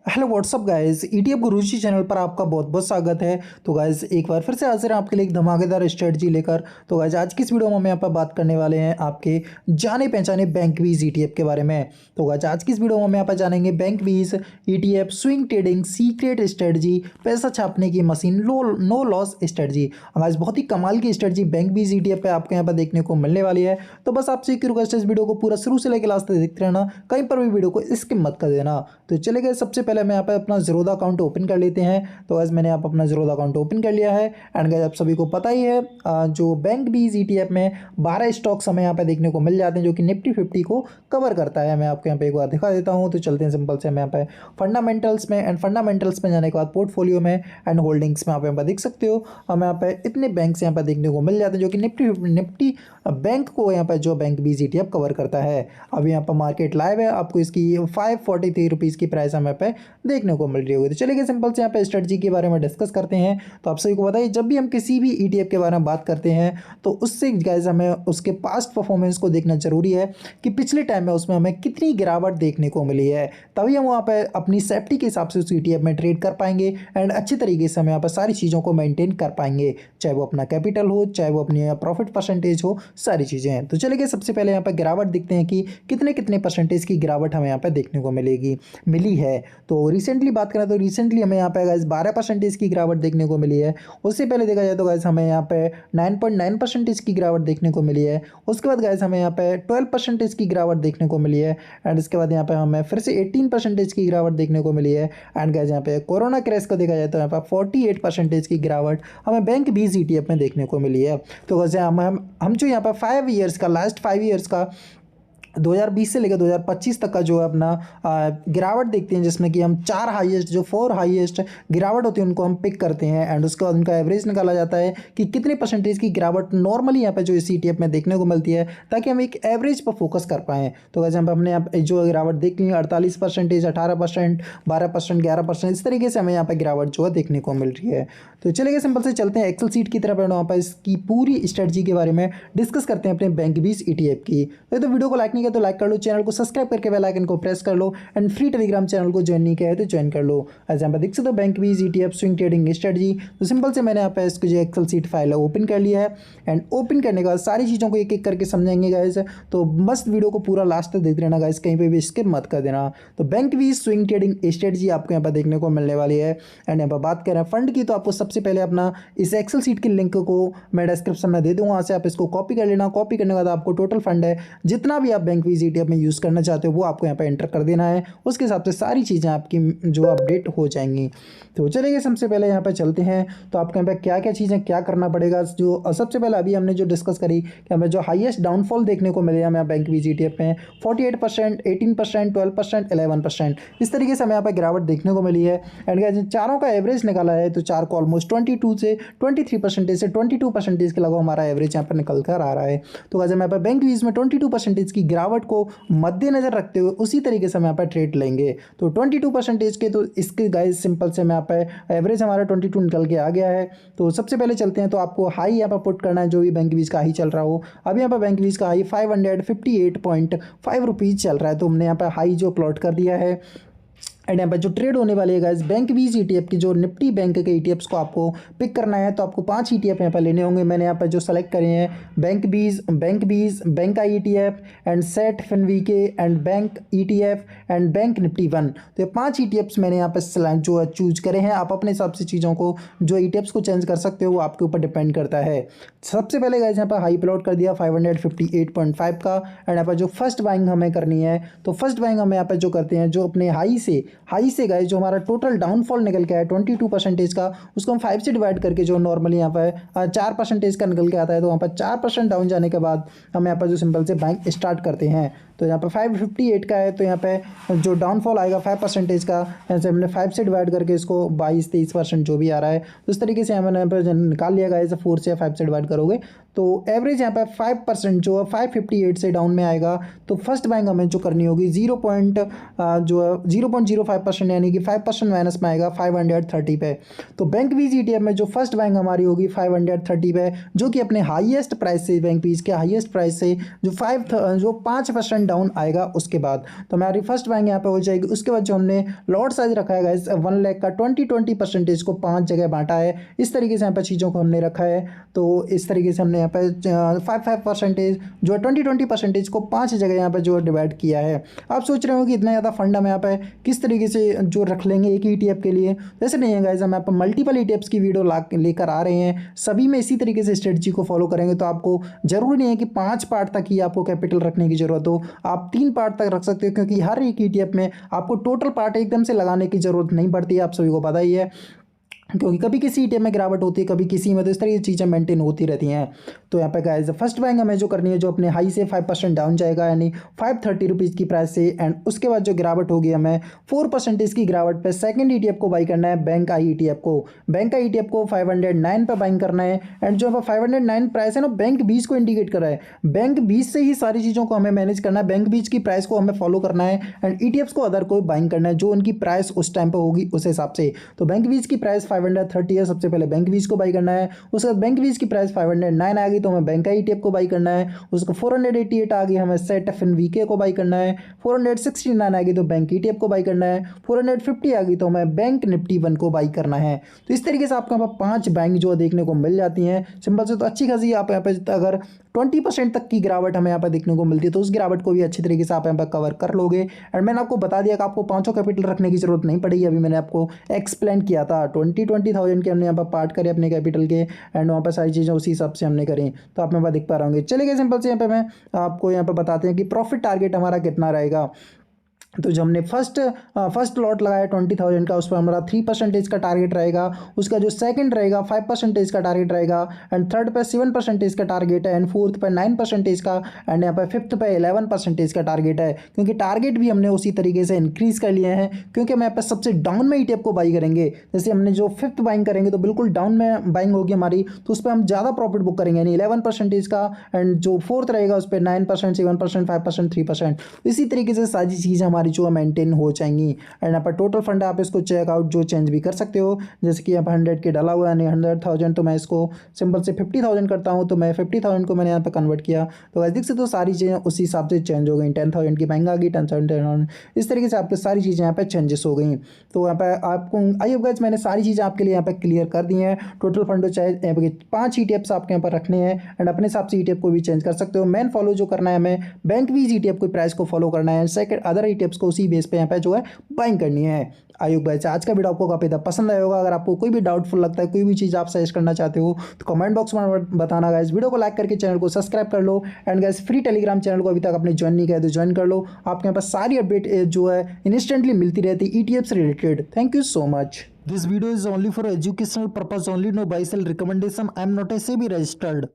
Hello what's up guys, ETF गुरुजी channel पर आपका बहुत बहुत स्वागत है। तो गाइस एक बार फिर से हाजिर हैं आपके लिए एक धमाकेदार स्ट्रेटजी लेकर। तो गाइस आज की इस वीडियो में हम यहाँ पर बात करने वाले हैं आपके जाने पहचाने बैंकवीज ईटीएफ के बारे में। तो गाइस आज की इस वीडियो में हम यहाँ पर जानेंगे BankBees ETF swing trading secret strategy, पैसा छापने की मशीन, नो लॉस स्ट्रेटजी। गाइस बहुत ही कमाल की स्ट्रेटजी बैंकवीज ईटीएफ पे आपको यहाँ पर देखने को मिलने वाली है। तो बस आपसे एक रिक्वेस्ट है, इस वीडियो को पूरा शुरू से लेकर लास्ट तक देखते रहना, कहीं पर भी वीडियो को स्किप मत कर देना। तो चले गए, सबसे पहले मैं यहाँ पे अपना ज़ीरोधा अकाउंट ओपन कर लेते हैं। तो गाइस मैंने यहाँ पर अपना ज़ीरोधा अकाउंट ओपन कर लिया है। एंड गाइस आप सभी को पता ही है जो बैंकवीज ईटीएफ में 12 स्टॉक्स हमें यहाँ पे देखने को मिल जाते हैं जो कि निफ्टी 50 को कवर करता है। मैं आपको यहाँ पे एक बार दिखा देता हूँ। तो चलते हैं सिंपल से, मैं यहाँ पे फंडामेंटल्स में, एंड फंडामेंटल्स में जाने के बाद पोर्टफोलियो में एंड होल्डिंग्स में आप यहाँ पर देख सकते हो हमें यहाँ पे इतने बैंक्स यहाँ पर देखने को मिल जाते हैं जो कि निफ्टी बैंक को यहाँ पर जो बैंकवीज ईटीएफ कवर करता है। अभी यहाँ पर मार्केट लाइव है, आपको इसकी 543 रुपीज़ की प्राइस हमें पे देखने को मिल रही होगी। तो चलिए सिंपल से यहाँ पे स्ट्रेटजी के बारे में डिस्कस करते हैं। तो आप सभी को बताइए, जब भी हम किसी भी ईटीएफ के बारे में बात करते हैं तो उससे गाइस हमें उसके पास्ट परफॉर्मेंस को देखना जरूरी है कि पिछले टाइम में उसमें हमें कितनी गिरावट देखने को मिली है, तभी हम वहाँ पर अपनी सेफ्टी के हिसाब से उस ईटीएफ में ट्रेड कर पाएंगे एंड अच्छी तरीके से हम यहाँ पर सारी चीज़ों को मेंटेन कर पाएंगे, चाहे वो अपना कैपिटल हो, चाहे वो अपनी प्रॉफिट परसेंटेज हो, सारी चीज़ें हैं। तो चलिए सबसे पहले यहाँ पर गिरावट देखते हैं कि कितने कितने परसेंटेज की गिरावट हमें यहाँ पर देखने को मिली है। तो रिसेंटली बात करें तो रिसेंटली हमें यहाँ पे गाइस 12% की गिरावट देखने को मिली है। उससे पहले देखा जाए तो गाइस हमें यहाँ पे 9.9% की गिरावट देखने को मिली है। उसके बाद गाइस हमें यहाँ पे 12% की गिरावट देखने को मिली है। एंड इसके बाद यहाँ पे हमें फिर से 18% की गिरावट देखने को मिली है। एंड गाइस यहाँ पे कोरोना क्रैश को देखा जाए तो यहाँ पे 48% की गिरावट हमें बैंकवीज ईटीएफ में देखने को मिली है। तो वैसे हम जो यहाँ पर 5 ईयर्स का, लास्ट 5 ईयर्स का 2020 से लेकर 2025 तक का जो है अपना गिरावट देखते हैं, जिसमें कि हम जो 4 हाईएस्ट गिरावट होती है उनको हम पिक करते हैं। एंड उसके बाद उनका एवरेज निकाला जाता है कि कितने परसेंटेज की गिरावट नॉर्मली यहाँ पे जो इस ईटीएफ में देखने को मिलती है, ताकि हम एक एवरेज पर फोकस कर पाएँ। तो वैसे हमने यहाँ पे जो गिरावट देख ली 48%, 18%, 12%, 11%, इस तरीके से हमें यहाँ पर गिरावट जो है देखने को मिल रही है। तो चलिए सिंपल से चलते हैं एक्सेल सीट की तरफ, वहाँ पर इसकी पूरी स्ट्रेटजी के बारे में डिस्कस करते हैं अपने बैंकवीज ईटीएफ की। तो वीडियो को लाइक नहीं किया तो लाइक कर लो, चैनल को सब्सक्राइब करके बेल आइकन को प्रेस कर लो, एंड फ्री टेलीग्राम चैनल को ज्वाइन नहीं किया है तो ज्वाइन कर लो। ऐसे यहाँ पर देख सकते हो बैंकवीज ईटीएफ स्विंग ट्रेडिंग स्ट्रेटजी। तो सिंपल से मैंने यहाँ पे इसको जो एक्सेल सीट फाइल है ओपन कर लिया है। एंड ओपन करने के बाद सारी चीज़ों को एक एक करके समझेंगे गाइस। तो मस्त वीडियो को पूरा लास्ट तक देखते रहना गाइस, कहीं पर भी स्किप मत कर देना। तो बैंकवीज स्विंग ट्रेडिंग स्ट्रेटजी आपको यहाँ पर देखने को मिलने वाली है। एंड यहाँ पर बात करें फंड की, तो आपको सबसे पहले अपना इस एक्सेल सीट की लिंक को मैं डिस्क्रिप्शन में दे दूँगा, वहाँ से आप इसको कॉपी कर लेना। कॉपी करने के बाद आपको टोटल फंड है जितना भी आप बैंकवीज ईटीएफ में यूज़ करना चाहते हो वो आपको यहाँ पे एंटर कर देना है। उसके हिसाब से सारी चीज़ें आपकी जो अपडेट हो जाएंगी। तो चलिए सबसे पहले यहाँ पे चलते हैं। तो आपको यहाँ पे क्या क्या चीज़ें क्या करना पड़ेगा। जो सबसे पहले अभी हमने जो डिस्कस करी कि हमें जो हाईएस्ट डाउनफॉल देखने को मिले हमें बैंकवीज ईटीएफ में 48%, 18%, 12%, 11%, इस तरीके से हमें यहाँ पे गिरावट देखने को मिली है। एंड चारों का एवरेज निकाला है तो चार को ऑलमोस्ट 22 से 23% से 22% के लगभग हमारा एवरेज यहाँ पर निकल कर आ रहा है। तो वैसे मैं यहाँ पर बैंकवीज में 22% की गिरावट को मद्देनजर रखते हुए उसी तरीके से हम यहाँ पर ट्रेड लेंगे। तो 22% के, तो इसके गाइस सिंपल से मैं यहाँ पे एवरेज हमारा 22 निकल के आ गया है। तो सबसे पहले चलते हैं, तो आपको हाई यहाँ पर पुट करना है जो भी बैंकवीज का हाई चल रहा हो। अभी यहाँ पर बैंकवीज का हाई 558.5 रुपीज़ चल रहा है, तो हमने यहाँ पर हाई जो प्लॉट कर दिया है। एंड यहाँ पर जो ट्रेड होने वाली है गाइस बैंकवीज ईटीएफ की, जो निफ्टी बैंक के ईटीएफ्स को आपको पिक करना है, तो आपको 5 ईटीएफ यहाँ पर लेने होंगे। मैंने यहाँ पर जो सेलेक्ट करे हैं बैंक आई ईटीएफ एंड सेट फिनवीके and bank ETF and bank Nifty 1। तो ये 5 ईटीएफ्स मैंने यहाँ पर जो चूज करे हैं। आप अपने हिसाब से चीज़ों को जो ईटीएफ्स को चेंज कर सकते हो, वो आपके ऊपर डिपेंड करता है। सबसे पहले गाइस यहाँ पर हाई प्लॉट कर दिया 558.5 का। एंड यहाँ पर जो फर्स्ट बाइंग हमें करनी है, तो फर्स्ट बाइंग हम यहाँ पर जो करते हैं, जो अपने हाई से गाइस जो हमारा टोटल डाउनफॉल निकल के आया 22% का, उसको हम 5 से डिवाइड करके जो नॉर्मली यहाँ पर 4% का निकल के आता है, तो वहाँ पर 4% डाउन जाने के बाद हम यहाँ पर जो सिंपल से बैंक स्टार्ट करते हैं। तो यहाँ पर 558 का है, तो यहाँ पे जो डाउनफॉल आएगा 5% का, ऐसे हमने 5 से डिवाइड करके इसको 22-23% जो भी आ रहा है, तो इस तरीके से हमने यहाँ पर निकाल लिया गाइस। 4 से 5 से डिवाइड करोगे तो एवरेज यहाँ पे 5% जो है 558 से डाउन में आएगा। तो फर्स्ट बाइंग हमें जो करनी होगी 0.05%, यानी कि 5% माइनस में आएगा 530 पे। तो बैंकवीज ईटीएफ में जो फर्स्ट बाइंग हमारी होगी 530 पे, जो कि अपने हाईएस्ट प्राइस से, बैंकवीज के हाईएस्ट प्राइस से जो 5% डाउन आएगा उसके बाद। तो हमारी फर्स्ट बाइंग यहाँ पे हो जाएगी। उसके बाद जो हमने लॉट साइज रखा है गाइस 1 लाख का 20% को 5 जगह बांटा है। इस तरीके से यहाँ पर चीज़ों को हमने रखा है। तो इस तरीके से हमने यहाँ पे 5% जो है 20% को 5 जगह यहाँ पे जो डिवाइड किया है। आप सोच रहे हो कि इतना ज़्यादा फंड हम यहाँ पे किस तरीके से जो रख लेंगे एक ETF के लिए, वैसे नहीं है गाइस। हम यहाँ पर मल्टीपल ETFs की वीडियो लेकर आ रहे हैं, सभी में इसी तरीके से स्ट्रेटजी को फॉलो करेंगे। तो आपको जरूरी नहीं है कि 5 पार्ट तक ही आपको कैपिटल रखने की जरूरत हो, आप 3 पार्ट तक रख सकते हो, क्योंकि हर एक ETF में आपको टोटल पार्ट एकदम से लगाने की जरूरत नहीं पड़ती है, आप सभी को पता ही है। क्योंकि कभी किसी ETF में गिरावट होती है, कभी किसी में, तो इस तरह की चीज़ें मेंटेन होती रहती हैं। तो यहाँ पे गाइस फर्स्ट बाइंग हमें जो करनी है, जो अपने हाई से 5% डाउन जाएगा, यानी 530 रुपीज़ की प्राइस से। एंड उसके बाद जो गिरावट होगी हमें 4% की गिरावट पे सेकंड ETF को बाई करना है, बैंक आई ETF को। बैंक आई ETF को 509 पे बाइंग करना है। एंड जो 509 प्राइस है ना, बैंक 20 को इंडिकेट कर रहा है। बैंक 20 से ही सारी चीज़ों को हमें मैनेज करना है, बैंक 20 की प्राइस को हमें फॉलो करना है। एंड ETFs को अदर को बाइंग करना है जो उनकी प्राइस उस टाइम पर होगी उस हिसाब से। तो बैंक 20 की प्राइस 530 है, सबसे पहले बैंक 20 को बाई करना है। उसके बाद बैंक 20 की प्राइस 509 आ गई तो हमें बैंक आई ETF को बाई करना है। उसको 488 आ गई, हमें सेट FNVK को बाई करना है। 469 आ गई तो बैंक ETF को बाई करना है। 450 आ गई तो हमें बैंक निफ्टी 1 को बाई करना है। तो इस तरीके से आपको यहाँ पर 5 बैंक जो देखने को मिल जाती हैं सिंपल से। तो अच्छी खासी आप यहाँ पे अगर 20% तक की गिरावट हमें यहाँ पर देखने को मिलती है, तो उस गिरावट को भी अच्छी तरीके से आप यहाँ पर कवर कर लोगे। एंड मैंने आपको बता दिया कि आपको 5 कैपिटल रखने की जरूरत नहीं पड़ेगी, अभी मैंने आपको एक्सप्लेन किया था। 20,000 के हमने यहाँ पर पार्ट करे अपने कैपिटल के, एंड वहाँ पर सारी चीज़ें उसी हिसाब से हमने करी। तो आप यहाँ पर दिख पा रहे होंगे। चलिए सिंपल से यहाँ पे मैं आपको यहाँ पे बताते हैं कि प्रॉफिट टारगेट हमारा कितना रहेगा। तो जो हमने फर्स्ट लॉट लगाया 20,000 का, उस पर हमारा 3% का टारगेट रहेगा। उसका जो सेकंड रहेगा 5% का टारगेट रहेगा। एंड थर्ड पे 7% का टारगेट है। एंड फोर्थ पे 9% का। एंड यहाँ पे फिफ्थ पे 11% का टारगेट है। क्योंकि टारगेट भी हमने उसी तरीके से इंक्रीज कर लिए हैं, क्योंकि हम यहाँ पे सबसे डाउन में ETF को बाई करेंगे। जैसे हमने जो फिफ्थ बाइंग करेंगे तो बिल्कुल डाउन में बाइंग होगी हमारी, तो उस पर हम ज़्यादा प्रॉफिट बुक करेंगे, यानी 11% का। एंड जो फोर्थ रहेगा उस पर 9%, 7%, 5%, 3%। इसी तरीके से सारी चीज़ें हमारी जो मेंटेन हो जाएंगी। एंड यहाँ पर टोटल फंड आप इसको चेकआउट जो चेंज भी कर सकते हो, जैसे कि यहाँ पर 100 के डाला हुआ है, यानी 100,000। तो मैं इसको सिंपल से 50,000 करता हूँ, तो मैं 50,000 को मैंने यहाँ पर कन्वर्ट किया। तो देख सकते हो सारी चीज़ें उसी हिसाब से चेंज हो गई। 10,000 की महंगा गई, 10,000 इस तरीके से आपकी सारी चीज़ें यहाँ पर चेंजेस हो गई। तो यहाँ पर आपको आई होप गाइस मैंने सारी चीज़ें आपके लिए यहाँ पर क्लियर कर दी हैं। टोटल फंड चाहे 5 ETFs आपके यहाँ पर रखने हैं, एंड अपने हिसाब से ETF को भी चेंज कर सकते हो। मेन फॉलो जो करना है हमें बैंक वीज ETF को प्राइस को फॉलो करना है। सेकंड अदर ETFs को उसी बेस पे यहाँ पे जो है बाइंग करनी है। आई होप गाइस आज का वीडियो आपको काफी पसंद आया होगा। अगर आपको कोई भी डाउटफुल लगता है, कोई भी चीज़ आप सजेस्ट करना चाहते हो, तो कमेंट बॉक्स में बताना गाइस। वीडियो को लाइक करके चैनल को सब्सक्राइब कर लो। And guys free Telegram channel को अभी तक आपने ज्वाइन नहीं किया तो ज्वाइन कर लो। आपके यहाँ पर सारी अपडेट जो है इंस्टेंटली मिलती रहती है ETF से related. Thank you so much. This video is only for educational purpose only. No buy sell recommendation. I am not a SEBI registered.